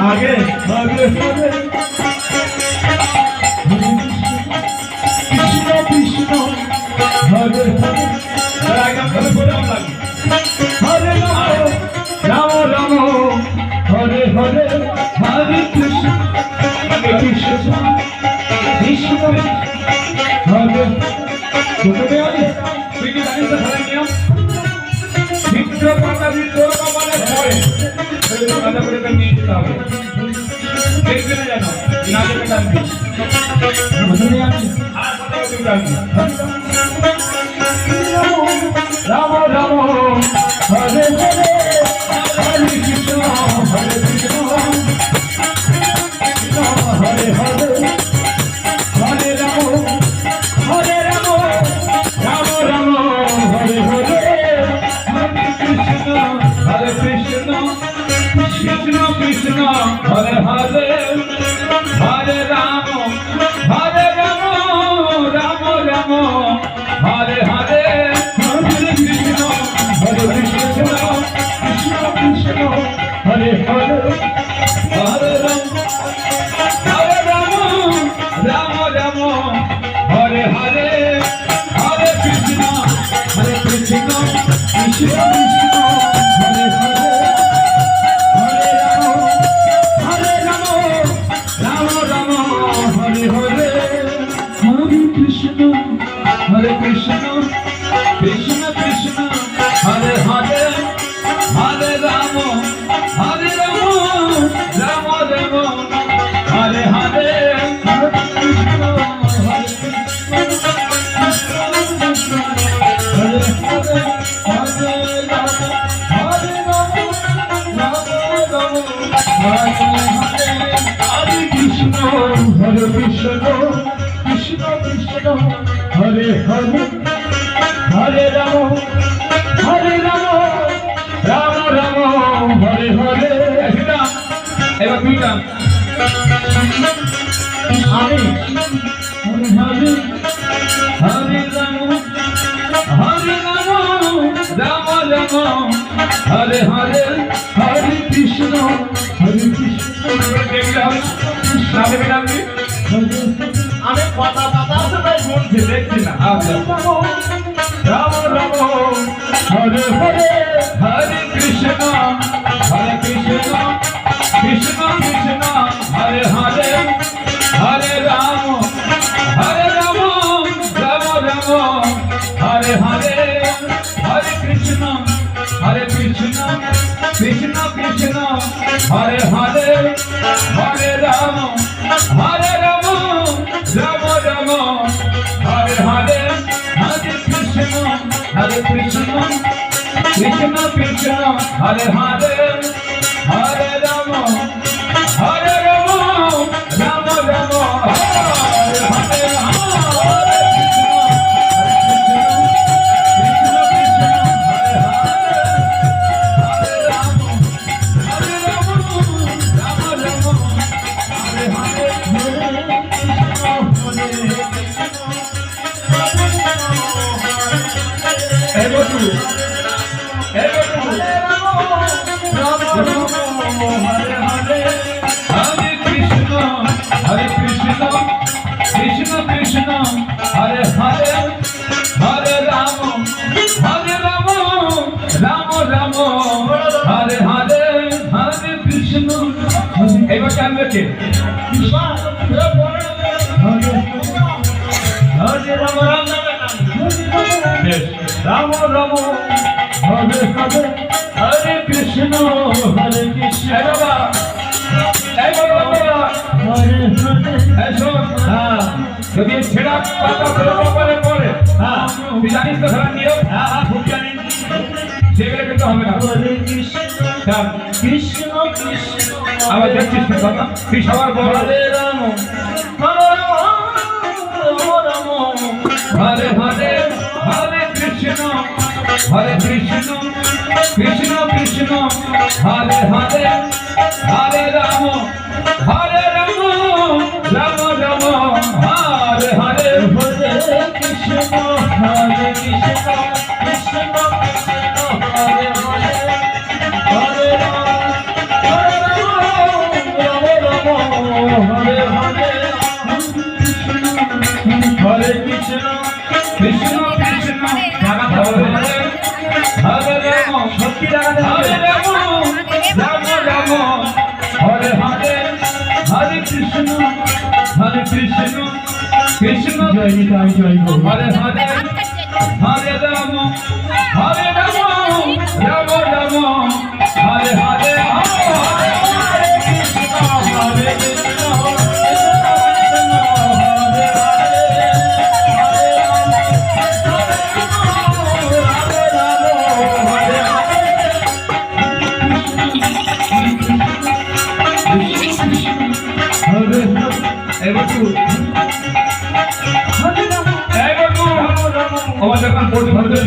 आगे आगे कृष्ण कृष्ण हरे हरे हरे राम राम हरे हरे हरे कृष्ण कृष्ण कृष्ण हरे छोटे आगे बिल्कुल आगे से खड़ा किया बिल्कुल पाता भी तोड़ का वाले होए फिर तो आधा पूरे करनी है एक भी नहीं जाना इनाजे में डालनी मतलब नहीं आती हाँ पता है डालनी राम राम हरे हरे हरे कृष्ण हरे कृष्ण हरे हरे हरे राम हरे राम राम राम हरे हरे हरे कृष्ण कृष्ण कृष्ण हरे हरे हरे राम राम राम हरे हरे हरे कृष्ण कृष्ण कृष्ण हरे हरे हरे राम राम राम हरे हरे हरे कृष्ण कृष्ण कृष्ण हरे हरे हरे राम राम राम हरे हरे हरे कृष्ण कृष्ण कृष्ण कृष्ण हरे हरे हरे राम राम राम हरे हरे हरे कृष्ण हरे हरे हरे राम हरे कृष्ण कृष्ण कृष्ण हरे हरे हरे राम राम राम हरे हरे এবার দুইটা আমি হরে হরে রাম রাম রাম হরে হরে হরে কৃষ্ণ আমি কথা আছে তাই বলছি দেখছি না রাম রাম হরে হরে হরে কৃষ্ণ कृष्ण कृष्ण हरे हरे हरे राम राम राम हरे हरे हरे कृष्ण कृष्ण कृष्ण हरे हरे हरे राम राम राम हरे हरे हरे कृष्ण कृष्ण कृष्ण हरे हरे हरे राम राम राम हरे हरे कृष्ण कृष्ण हरे हरे हरे राम राम राम हरे हरे हरे कृष्ण এবার কেন রেখে हरे राम राम राम हरे हरे हरे कृष्ण हरे कृष्ण যদি ছেড়া পাতা পরে পরে হ্যাঁ তুই জানিস তো খেলার নিয়ম হ্যাঁ খুব জানি সেগুলো কিন্তু হবে না কৃষ্ণ কৃষ্ণ আবার দেখছিস না কথা তুই সবার বড় হরে রাম হরে হরে হরে কৃষ্ণ কৃষ্ণ কৃষ্ণ হরে হরে হরে রাম রাম রাম हरे हरे हरे कृष्ण कृष्ण हरे हरे हरे राम ভক্তি লাগাতে হবে। হরে রাম রাম রাম হরে হরে, হরে কৃষ্ণ কৃষ্ণ জয় নিতাই জয় গো। হরে হরে, হরে রাম রাম রাম হরে হরে, হরে কৃষ্ণ হরে কৃষ্ণ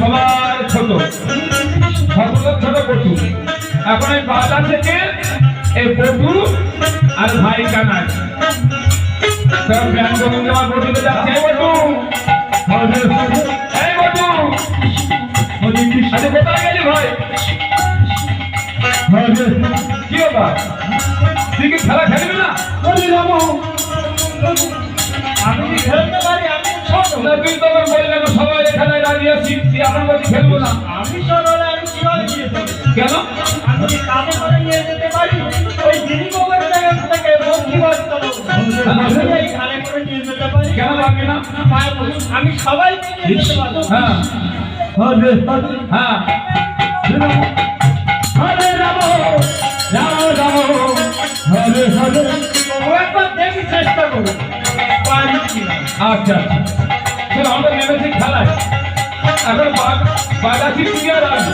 সবাই ছোট ছোট পটু। এখন এই বাজার থেকে এই পটু আর ভাই কানাই পটুতে যাচ্ছে। কোথায় গেলি ভাই? কি বাবা তুই কি খেলা খেলবি না? আমি কি খেলতে পারি? আমি ছোট না, তুই তো আমার বললে না সবাই খেলায় দাঁড়িয়ে আছি, তুই আমার বলছি খেলবো না। আমি ছোট হলে আমি কিভাবে নিয়ে যাবো? কেন? আমি কি কাঁধে করে নিয়ে যেতে পারি? ওই দিদি বাবার জায়গা থেকে বন্ধি বাজতে এই ঘাড়ে করে নিয়ে যেতে পারি। কেন পারবি না? আমি সবাইকে নিয়ে যেতে পারবো। হ্যাঁ হরে হ্যাঁ হরে রাম রাম রাম হরে হরে। একবার দেখি চেষ্টা করো। আচ্ছা আচ্ছা আমরা নেমেছি খেলায়। এখন বাজাচ্ছি ক্লিয়ার আসবে।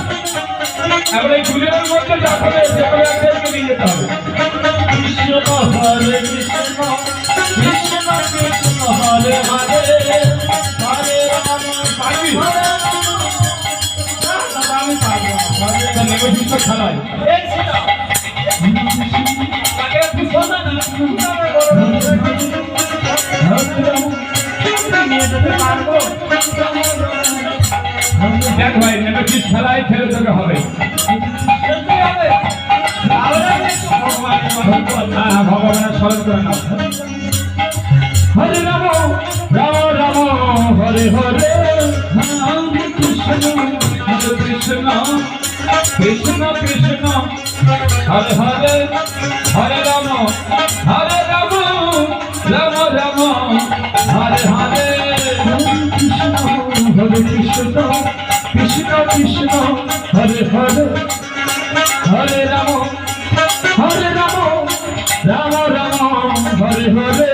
এখন এই গুলির মধ্যে যা হবে সেগুলো একজনকে নিয়ে যেতে হবে। কৃষ্ণ হরে কৃষ্ণ কৃষ্ণ কৃষ্ণ হরে হরে, হরে রাম পারবি? আমি পারবো না। নেমেছি তো খেলায়। দেখ ভাই নেমেছিস খেলায়, খেলে তোকে হবে। ভগবানের স্মরণ করে নাও। হরে রাম রাম রাম হরে হরে, হরে কৃষ্ণ কৃষ্ণ কৃষ্ণ কৃষ্ণ হরে হরে, হরে রাম রাম রাম রাম হরে হরে, হরে কৃষ্ণ কৃষ্ণ কৃষ্ণ হরে হরে, হরে রাম রাম রাম হরে হরে,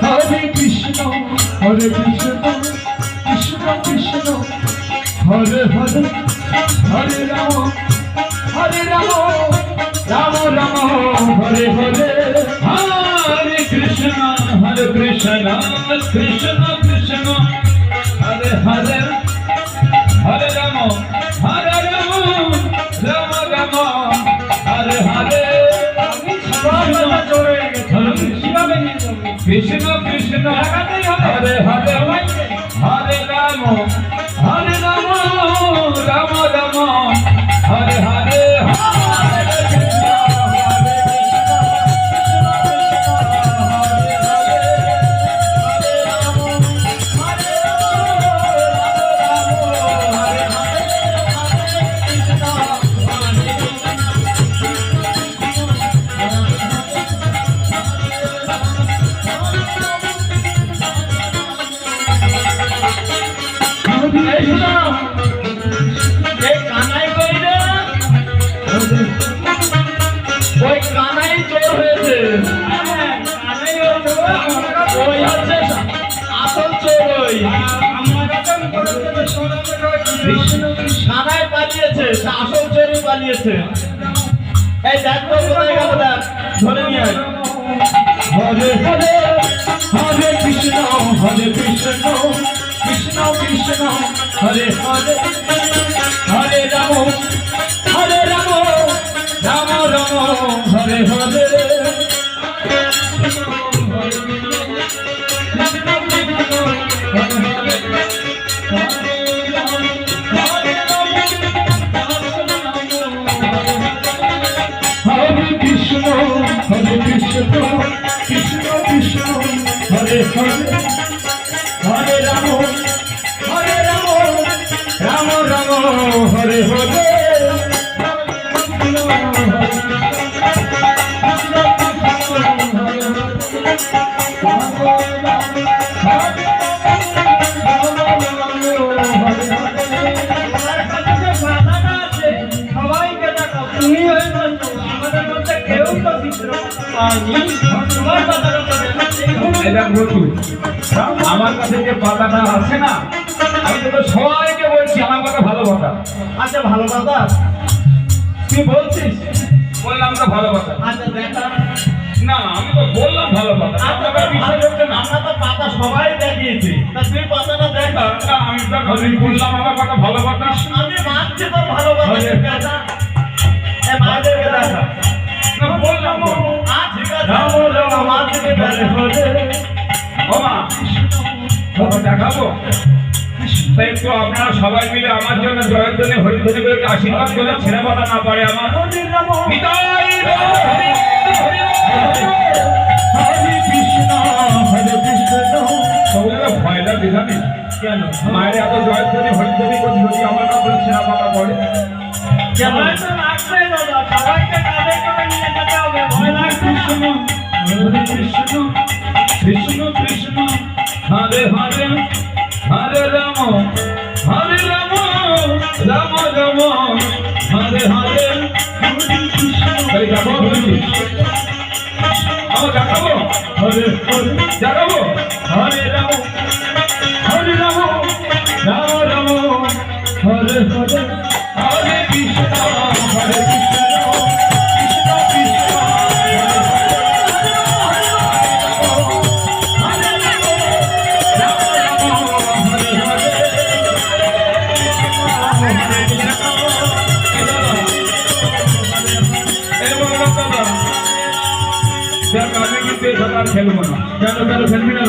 হরে কৃষ্ণ কৃষ্ণ কৃষ্ণ হরে হরে, হরে রাম রাম রাম হরে হরে, হরে কৃষ্ণ কৃষ্ণ কৃষ্ণ হরে হরে, হরে রাম রাম রাম হরে হরে, কৃষ্ণ কৃষ্ণ হরে হরে, হরে রাম রাম রাম হরে হরে, ওই কানাই চোর হয়েছে। ওই হচ্ছে আসল চোর। ওই সানায় পালিয়েছে, আসল চোরই পালিয়েছে। এই দেখো কোথায় গেল, দেখ ধরে নিয়ে আয়। হরে হরে, হরে কৃষ্ণ কৃষ্ণ কৃষ্ণ হরে হরে, হরে রাম রাম রাম হরে হরে, হরে কৃষ্ণ কৃষ্ণ কৃষ্ণ হরে হরে, হরে রাম রাম রাম হরে হরে, এটা বলছি আমার কাছে যে পাতাটা আছে না, আমি তো সবাইকে বলছি আমার কথা ভালো কথা। আচ্ছা ভালো কথা তুই বলছিস, বললাম তো ভালো কথা। আচ্ছা দেখা না আমি তো বললাম ভালো কথা, আপনারা বিশ্বাস করছেন না। আমরা তো পাতা সবাই দেখিয়েছি, তা তুই পাতাটা দেখা। আমি তো খালি বললাম আমার কথা ভালো কথা। আমি মানছি তোর ভালো কথা, দেখা এ মাদেরকে দেখা না বললাম তো। ঠিক আছে রামো রামো মাদেরকে দেখা ওমা বাবা দেখাবো। তাই তো আপনারা সবাই মিলে আমার জন্য জয়ধ্বনি হরিধ্বনি করে আশীর্বাদ করে ছেড়ে বলা না পারে আমার নিতাই হরে কৃষ্ণ হরে কৃষ্ণ। সবগুলো ভয় লাগে জানিস কেন? মায়ের এত জয়ধ্বনি হরিধ্বনি করছি, যদি আমার কাপড়ে ছেঁড়া পাতা পড়ে কেন তো লাগবে দাদা, সবাইকে কাঁধে করে নিয়ে যেতে হবে, ভয় লাগবে না? হরে কৃষ্ণ কৃষ্ণ কৃষ্ণ হরে হরে হরে রাম রাম রাম হরে হরে হরে যাবো আমার দেখাবো হরে হরে দেখাবো হরে রাম রাম রাম হরে হরে হরে কৃষ্ণ হরে কৃষ্ণ কৃষ্ণ কৃষ্ণ খেলবো না কেন কেন খেলবি না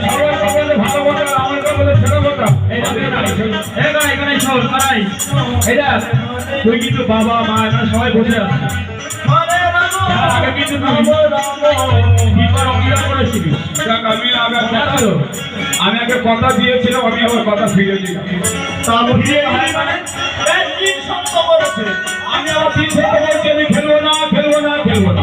সবাই বলে ভালো কথা, আমার বলে ছেড়ে কথা। এখানে শোন ভাই, এটা তুই কিন্তু বাবা মা এখানে সবাই বসে আছে। আগে কিন্তু আমি আগে কথা দিয়েছিলাম, আমি আমার কথা ফিরে দিলাম। আমি আমার দিন থেকে বলছি আমি খেলবো না খেলবো না খেলবো না।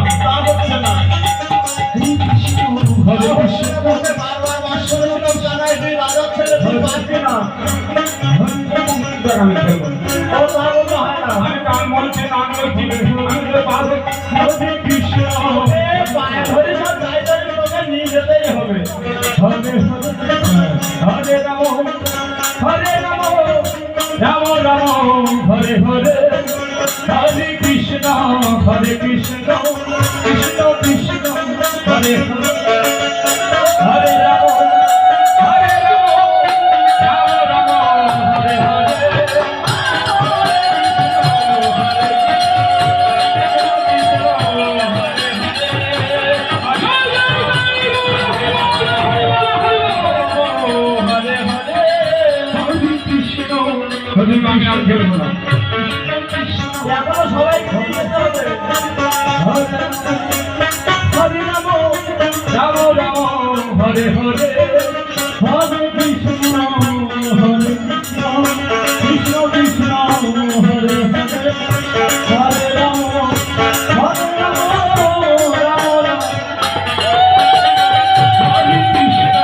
আমি খেলবো না, আমি কান বলছি নাম বলছি আমি তো পারবো কৃষ্ণ পায়ে ধরে সব জায়গায় তোকে নিয়ে যেতেই হবে। হরে হরে রাম হরে রাম রাম রাম হরে হরে হরে কৃষ্ণ কৃষ্ণ কৃষ্ণ হরে হরে রাম হরে রাম রাম রাম হরে হরে আমি আর খেলবো না। এখনো সবাই খেয়ে যেতে হবে। হরে রাম রাম রাম হরে হরে হরে কৃষ্ণ কৃষ্ণ কৃষ্ণ হরে হরে হরে রাম হরে রাম রাম রাম হরে কৃষ্ণ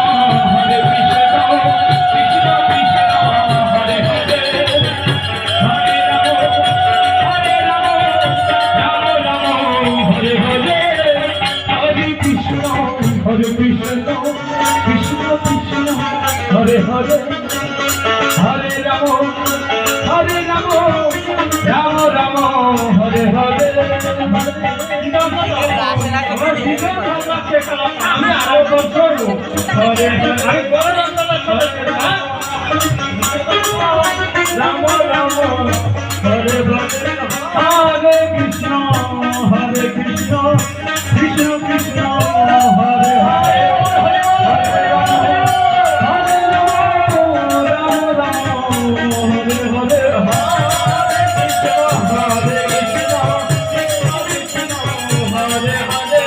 কৃষ্ণ কৃষ্ণ হরে হরে হরে রাম রাম রাম হরে হরে হরে কৃষ্ণ কৃষ্ণ কৃষ্ণ হরে হরে হরে রাম রাম রাম হরে হরে। আমি আরো বছর হরে হরে রাম রাম হরে হরে হরে কৃষ্ণ কৃষ্ণ কৃষ্ণ হরে হরে হরে রাম রাম হরে হরে হরে কৃষ্ণ হরে কৃষ্ণ হরে হরে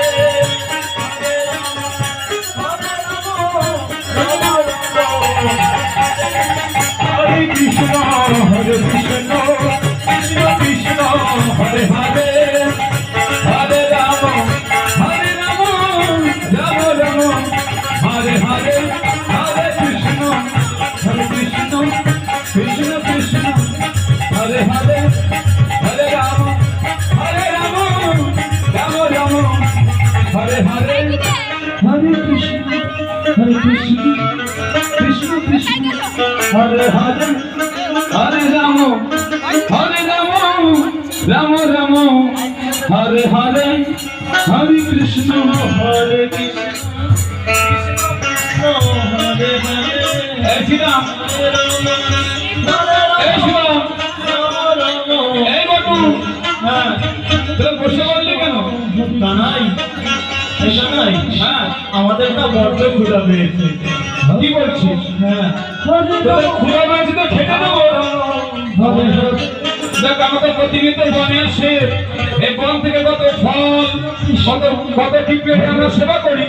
হরে কৃষ্ণ হরে কৃষ্ণ কৃষ্ণ কৃষ্ণ হরে হরে হরে রাম হরে হরে হরে কৃষ্ণ কৃষ্ণ কৃষ্ণ হরে হরে হরে রাম রাম রাম হরে হরে হরে কৃষ্ণ হরে কৃষ্ণ হরে হরে এই শ্রীরাম এই শ্রীরাম এই বাবু হ্যাঁ তোরা বসে বললি কেন? কানাই এই কানাই হ্যাঁ আমাদের না বড্ড ক্ষুধা পেয়েছে কি বলছিস? হ্যাঁ তোদের ক্ষুধা পেয়েছে তো খেতে দেবো। দেখ আমাদের প্রতিনিয়ত বনে আসে, এই বন থেকে কত ফল কত টিপে আমরা সেবা করি,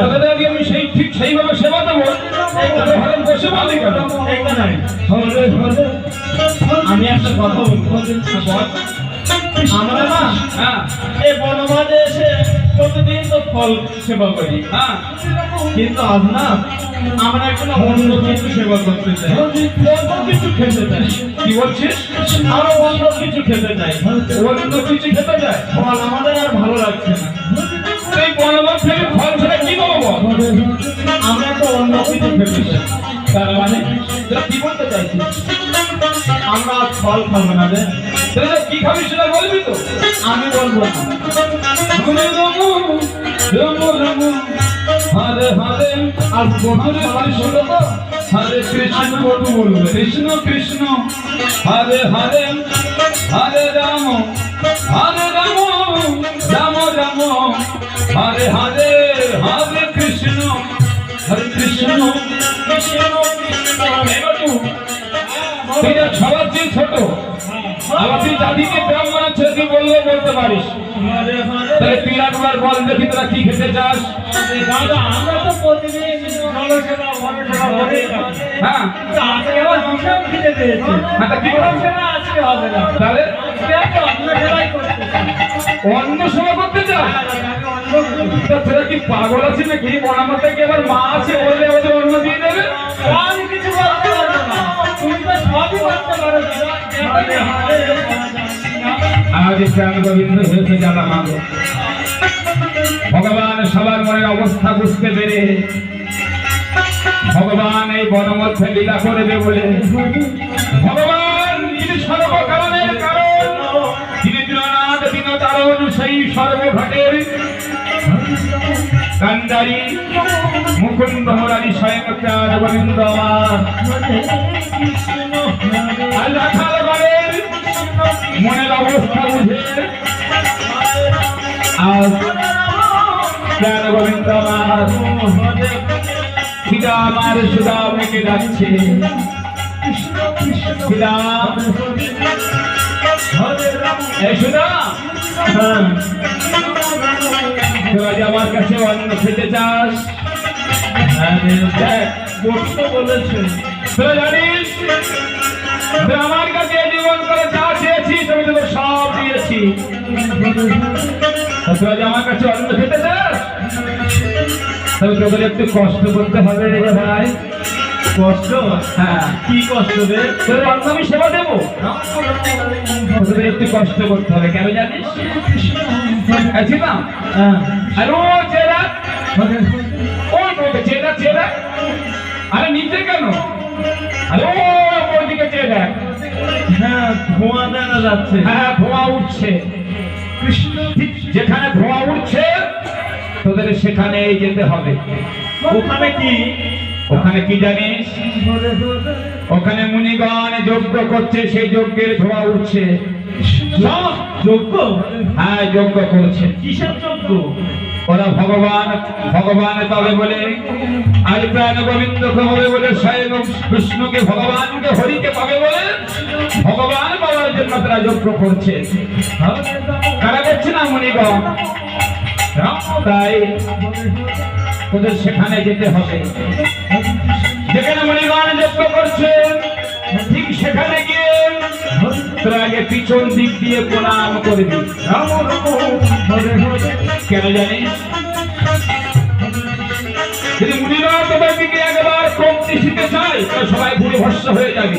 তোদের আগে আমি ঠিক সেইভাবে সেবা দেবো। তোদের ঘরে বসে বললি কেন? এই কানাই আমি একটা কথা বলবো আমরা না হ্যাঁ এই বনমাঝে এসে প্রতিদিন তো ফল সেবা করি হ্যাঁ কিন্তু আজ না আমরা এখন অন্য কিছু সেবা করতে চাই, অন্য কিছু খেতে চাই। কি বলছিস? আরো অন্য কিছু খেতে চাই, অন্য কিছু খেতে যায়? ফল আমাদের আর ভালো লাগছে না। এই বনবাস থেকে ফল ছেড়ে কি দেবো বল? আমরা তো অন্য কিছু খেতে চাই। তার মানে তোরা কি বলতে চাইছিস? আমরা আজ ফল খাবো না রে। তোরা কি খাবি সেটা বলবি তো? আমি বলবো না। হরে রাম রাম হরে হরে আর হরে কৃষ্ণ হরে কৃষ্ণ বলবে কৃষ্ণ কৃষ্ণ হরে হরে হরে রাম রাম রাম হরে হরে হরে কৃষ্ণ কৃষ্ণ তুই যা সবার চেয়ে ছোট, আবার তুই জাতিকে ব্রাহ্মণ ছেলেকে বললে বলতে পারিস। তাহলে তুই একবার বল দেখি তোরা কি খেতে চাস? দাদা আমরা তো প্রতিদিন জলসেবা বনসেবা করি। হ্যাঁ আজকে আবার বিশাল খিদে পেয়েছে। হ্যাঁ, তা কি করবো? জলসেবা আজকে হবে না। তাহলে আজকে আমি অন্য সেবাই করতে চাই। অন্য সেবা করতে চাস? আমি অন্য করবো। তা তোরা কি পাগল আছিস নাকি? বনামা থেকে আবার মা আছে বললে ওদের অন্য দিয়ে দেবে? আমি কিছু বলতে পারবো না। তুমি তো সবই করতে পারো দাদা। যেখানে হাতে আজ প্রাণ গোবিন্দ হয়েছে জ্বালা মাগো। ভগবান সবার মনের অবস্থা বুঝতে পেরে ভগবান এই বনমধ্যে লীলা করবে বলে ভগবান যিনি সর্বকারণের কারণ, যিনি দীননাথ দীনতারণ, সেই সর্বঘটের কান্ডারি মুকুন্দ মুরারি স্বয়ং প্রাণ গোবিন্দ আমার আর রাখাল গণের মনের অবস্থা বুঝে আজ প্রাণ গোবিন্দ আমার সীতা আমার সুদামকে ডাকছে। সুদাম এই সুদাম, তোরা যে আমার কাছে অন্ন খেতে চাস? দেখ বসতে বলেছে। তোরা জানিস তোরা আমার কাছে জীবন করে যা চেয়েছিস আমি তোকে সব দিয়েছি। তা তোরা যে আমার কাছে অন্ন খেতে চাস তবে তোদের একটু কষ্ট করতে হবে রে ভাই। কষ্ট? হ্যাঁ কি কষ্ট রে? তোদের অন্ন আমি সেবা দেবো, তোদের একটু কষ্ট করতে হবে। কেন জানিস? আছি না আর ও চেরা চেরা চেরা আরে নিচে কেন? আরে ও ওইদিকে চেরা। হ্যাঁ ধোঁয়া দেখা যাচ্ছে। হ্যাঁ ধোঁয়া উঠছে। ঠিক যেখানে ধোঁয়া উঠছে তোদের সেখানে যেতে হবে। ওখানে কি? ওখানে কি জানিস? ওখানে মুনিগণ যজ্ঞ করছে, সেই যজ্ঞের ধোঁয়া উঠছে। যজ্ঞ? হ্যাঁ যজ্ঞ করছে। কিসের যজ্ঞ? ওরা ভগবান ভগবান পাবে বলে, আর প্রাণ গোবিন্দকে হবে বলে, স্বয়ং কৃষ্ণকে ভগবানকে হরিকে পাবে বলে ভগবান পাওয়ার জন্য তারা যজ্ঞ করছে। কারা করছে না? মুনিগণ। তাই ওদের সেখানে যেতে হবে। যেখানে মুনিগণ যজ্ঞ করছে ঠিক সেখানে গিয়ে তোরা আগে পিছন দিক দিয়ে প্রণাম করবি। কেন জানিস? যদি মুনিরা তোদের দিকে একবার কম দৃষ্টিতে চাই তাহলে সবাই ঘুরে ভস্য হয়ে যাবে।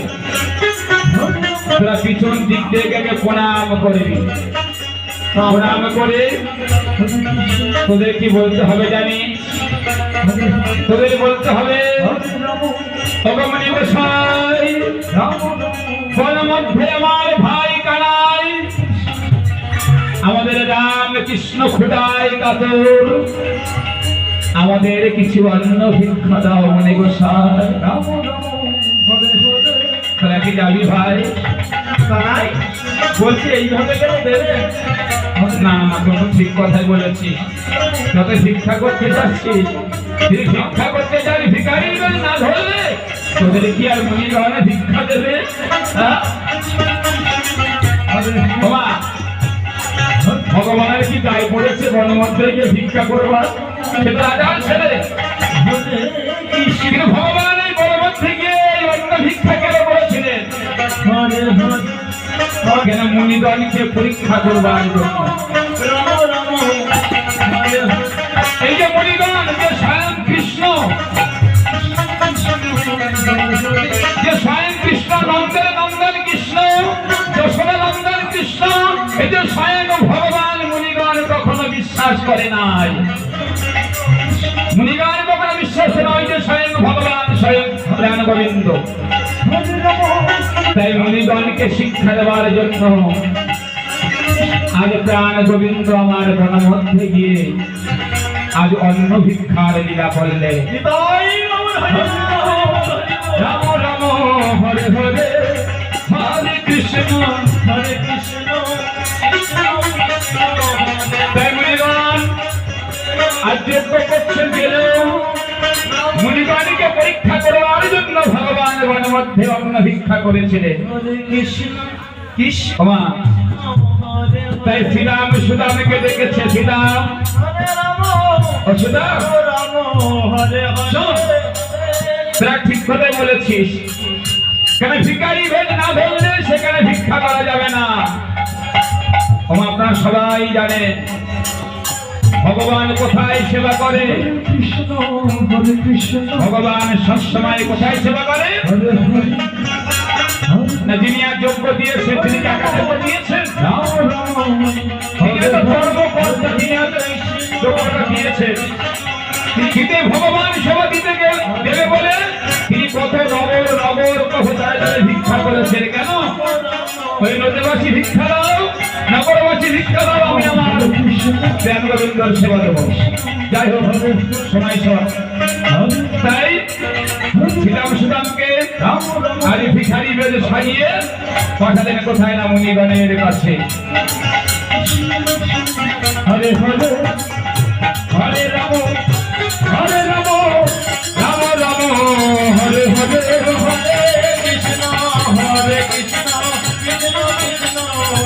তোরা পিছন দিক থেকে আগে প্রণাম করবি। প্রণাম করে তোদের কি বলতে হবে জানি, তোদের বলতে হবে ভগবানী গোসাই বন মধ্যে আমার ভাই কানাই, আমাদের রাম কৃষ্ণ ক্ষুধায় কাতর, আমাদের কিছু অন্ন ভিক্ষা দাও মনে গোসাই। তোরা কি যাবি ভাই? কানাই বলছি এইভাবে কেন দেবে? না না, তোর ঠিক কথাই বলেছি। যত ভিক্ষা করতে যাচ্ছিস, ভিক্ষা করতে যাবি ভিখারি না ধরলে তোদের কি আর মনে ধরনের ভিক্ষা দেবে? হ্যাঁ? বাবা, ভগবানের কি গায়ে পড়েছে বনমধ্যে গিয়ে ভিক্ষা করবার? সেটা রাজার ছেলে, কিন্তু ভগবান এই বনমধ্যে গিয়ে অন্য ভিক্ষা কেন করেছিলেন? কেন মুনিগণকে পরীক্ষা করবার জন্য। এই যে মুনিগণ, যে স্বয়ং কৃষ্ণ, যে স্বয়ং কৃষ্ণ নন্দের নন্দন কৃষ্ণ, যশোদা নন্দন কৃষ্ণ, এই যে স্বয়ং ভগবান, মুনিগণ কখনো বিশ্বাস করে নাই। মুনিগণ কখনো বিশ্বাস করে ওই যে স্বয়ং ভগবান, স্বয়ং প্রাণ গোবিন্দ। তাই মুনিগণকে শিক্ষা দেওয়ার জন্য আজ প্রাণ গোবিন্দ আমার বনমধ্যে গিয়ে আজ অন্ন ভিক্ষার লীলা করলে। রাম রাম হরে হরে, হরে কৃষ্ণ হরে কৃষ্ণ। তাই মুনিগণ আজ যজ্ঞ করছেন গেলেও মুনিগণকে পরীক্ষা করবার জন্য ভগবান বনমধ্যে অন্ন ভিক্ষা করেছিলেন। কৃষ্ণ তাই শ্রীরাম সুদামকে ডেকেছে। শ্রীরাম ও সুদাম, তোরা ঠিক কথাই বলেছিস। কেন ভিখারি ভেদ না ধরলে সেখানে ভিক্ষা করা যাবে না। আপনারা সবাই জানেন ভগবান কোথায় সেবা করে? ভগবান সবসময় কোথায় সেবা করে? না যিনি আর যোগ্য দিয়েছেন তিনি টাকা যোগ্য দিয়েছেন, শীতে ভগবান সেবা দিতে দেবে বলে তিনি কত নগর নগর কত জায়গায় ভিক্ষা করেছেন। কেন? ওই নদীবাসী ভিক্ষা দাও, নগরবাসী ভিক্ষা দাও, আমি আমার প্রাণ গোবিন্দর সেবা দেবো। যাই হোক সময় সব, তাই শ্রীরাম সুদামকে আজ ভিখারি বেদে সাজিয়ে পাঠালেন কোথায়? না মুনিগণের কাছে। হরে হরে হরে রাম হরে রাম রাম রাম হরে হরে, হরে কৃষ্ণ হরে কৃষ্ণ কৃষ্ণ কৃষ্ণ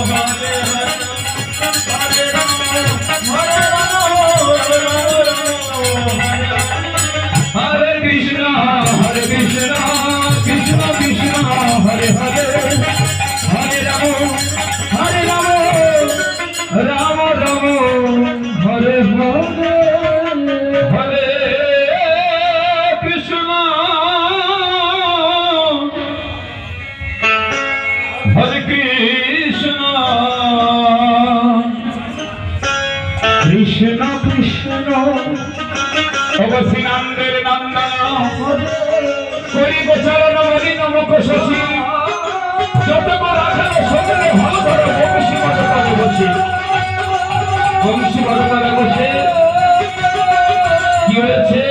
হরে হরে, হরে রাম হরে রাম হরে কৃষ্ণ হরে কৃষ্ণ কৃষ্ণ কৃষ্ণ হরে হরে, হরে রাম হরে রাম রাম রাম হরে হরে, হরে কৃষ্ণ হরে কৃষ্ণ কৃষ্ণ কৃষ্ণ অবশ্রীনন্দের নন্দন করি গোচরণ বলি নমক শশী, যতবার আঠারো সদরে ভালো বড় বংশী মতকালে বসে, বংশী মতকালে বসে কি হয়েছে?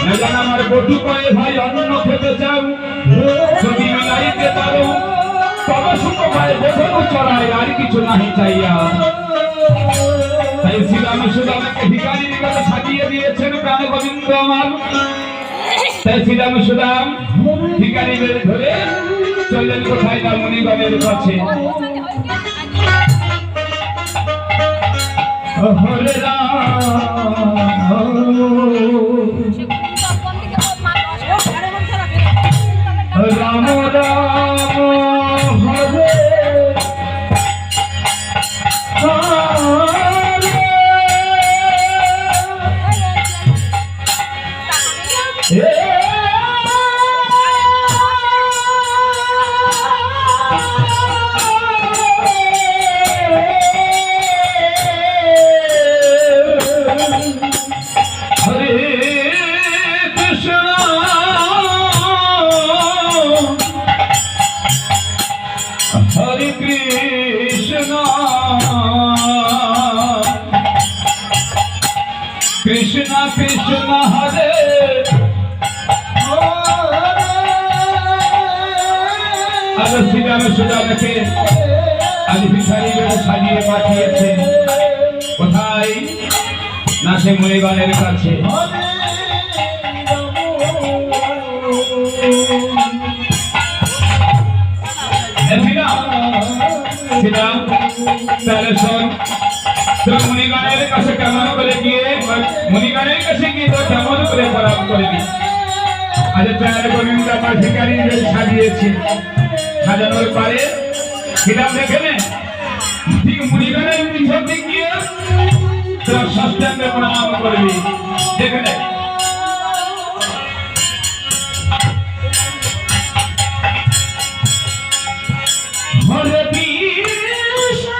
না জান আমার বটু কয়ে ভাই অন্ন খেতে চাও, যদি মিলাইতে পারো তবে সুখ ভাই বোধনু চড়ায়, আর কিছু নাহি চাইয়া। তাই শ্রীরাম সুদামকে ভিখারি নিকটে সাজিয়ে দিয়েছেন প্রাণ গোবিন্দ আমার। তাই শ্রীরাম সুদাম ভিখারি বের ধরে চললেন কোথায়? না মুনিগণের কাছে। হরে রাম রাম রাম হরে কৃষ্ণ কৃষ্ণ হরে আজ শ্রীরাম সুদামাকে আজ ভিখারি বেশে সাজিয়ে পাঠিয়েছে কোথায়? না সে মণিগণের কাছে। শ্রীরাম তাহলে শোন, তোর মণিগণের কাছে কেমন করে গিয়ে মণিগণের কাছে গিয়ে তো কেমন করে প্রণাম করবি। আজ প্রায় গোবিন্দ আমার ভিখারি বেশে সাজিয়েছে, সাজানোর পরে শ্রীরাম দেখে নে ঠিক মণিগণের পিছনে গিয়ে তোর ষষ্ঠাঙ্গে প্রণাম করবি। দেখে নে হরে কৃষ্ণ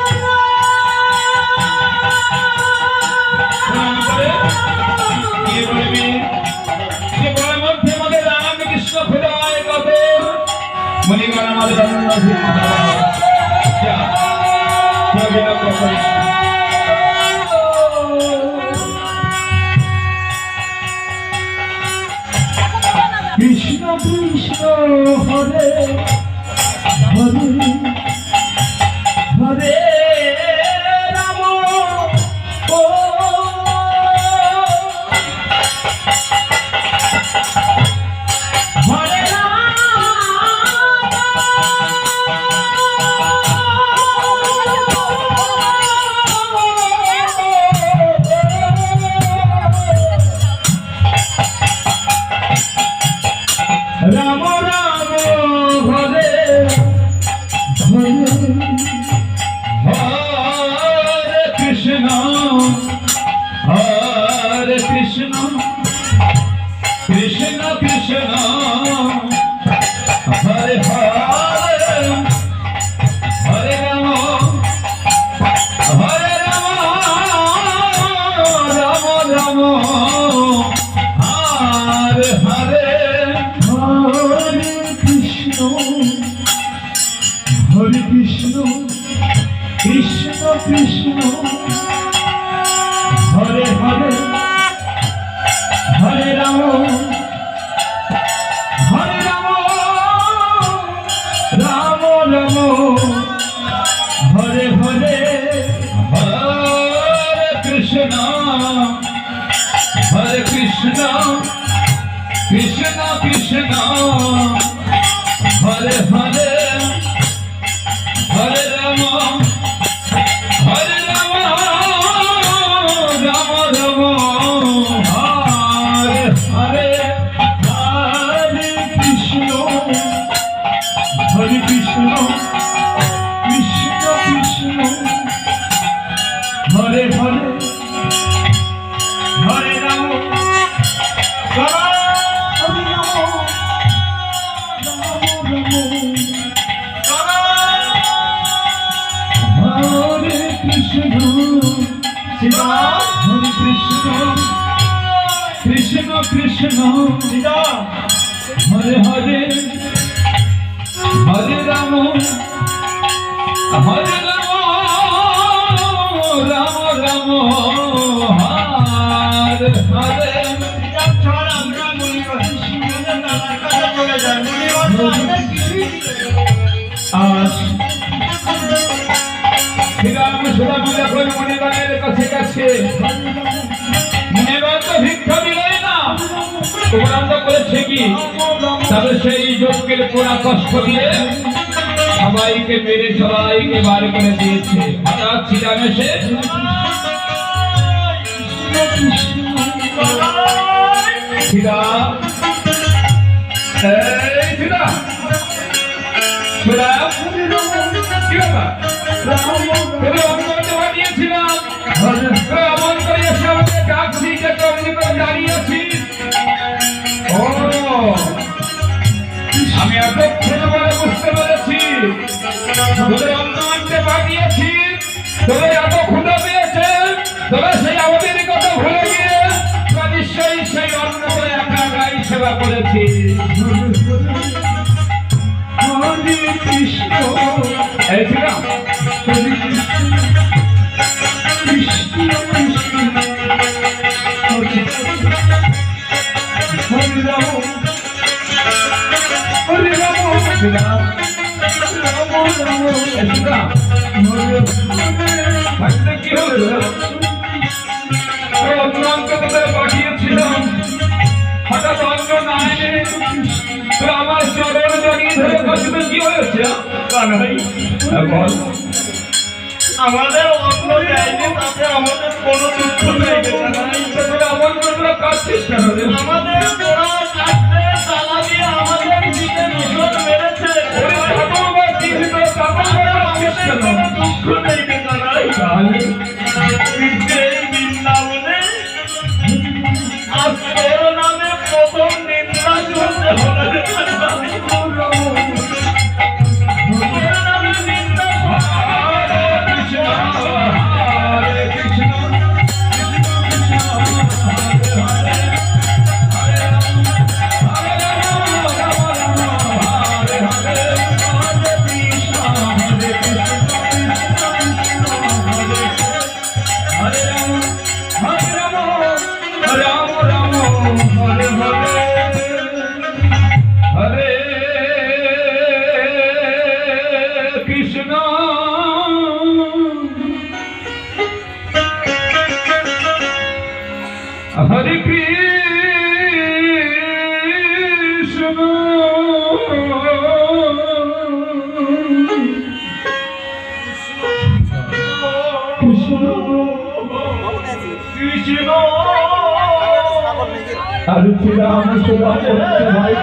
প্রণাম করে কি বলবি যে বলার মধ্যে আমাদের রামকৃষ্ণ খোদায় কত মণিগণ আমাদের কৃষ্ণ কৃষ্ণ হরে হরে হরে রাম ও হরে রাম রাম হরে হরে হরে কৃষ্ণ কৃষ্ণ কৃষ্ণ হরে হরে হরে রাম হরে রাম রাম রাম হরে হরে হরে কৃষ্ণ কৃষ্ণ কৃষ্ণ হরে হরে হরে রাম রাম রাম হরে হরে হরে কৃষ্ণ কৃষ্ণ কৃষ্ণ হরে হরে হরে রাম রাম রাম হরে হরে হরে কৃষ্ণ কৃষ্ণ কৃষ্ণ হরে হরে হরে রাম হরে কৃষ্ণ হরে কৃষ্ণ কৃষ্ণ কৃষ্ণ হরে হরে হরে রাম হরে রাম রাম হরে হরে আজ শ্রীরাম সুদাম যখন মণিগণের কাছে গেছে, মণিগণ তো ভিক্ষা দিলেই না, উপরান্ত করেছে কি তবে সেই যজ্ঞের পুরা কষ্ট দিয়ে সবাইকে মেরে সবাইকে বার করে দিয়েছে। হঠাৎ শ্রীরাম এসে শ্রীরাম এই শ্রীরাম শ্রীরাম কি ব্যাপার? তোকে অমন বানিয়েছিলাম, তোকে অমন করে এসে আমাকে ডাকছি যে তোমনি করে দাঁড়িয়ে আছিস। ও আমি এতক্ষণ বলে বুঝতে পেরেছি তোদের অন্ন আনতে পাঠিয়েছি, তোদের এত ক্ষুধা পেয়েছে, তোরা সেই আমাদের কথা ভুলে গিয়ে নিশ্চয়ই সেই অন্ন করে একা একাই সেবা করেছি। হরে কৃষ্ণ এই শ্রীরাম কৃষ্ণ কৃষ্ণ হরে রাম এসুকা ভাবতে কি হলো অন্য তোদের পাঠিয়েছিলাম হঠাৎ অন্য নাই তো আমার চরণ জড়িয়ে ধরে বসবে কি হয়েছে কানাই বল আমাদের অন্য যায়নি তাতে আমাদের কোনো দুঃখ নেই রে কানাই তোরা আমার করে কাটছিস কেন রে আমাদের তোরা কাটতে তালা দিয়ে আমাদের দিকে নজর মেরেছে ওরে ঠাকুর কি হলো ঠাকুর কাটছিস কেন দুঃখ নেই রে কানাই তাহলে এই বৃন্দাবনে আজ তোর নামে প্রথম নিন্দা শুনতে হলো রে কানাই। তোর নামে নিন্দা হরে কৃষ্ণ রাম রাম হরে হরে হরে কৃষ্ণ হরে কৃষ্ণ কৃষ্ণ কৃষ্ণ আর শ্রী রাম সুভাষ ভাই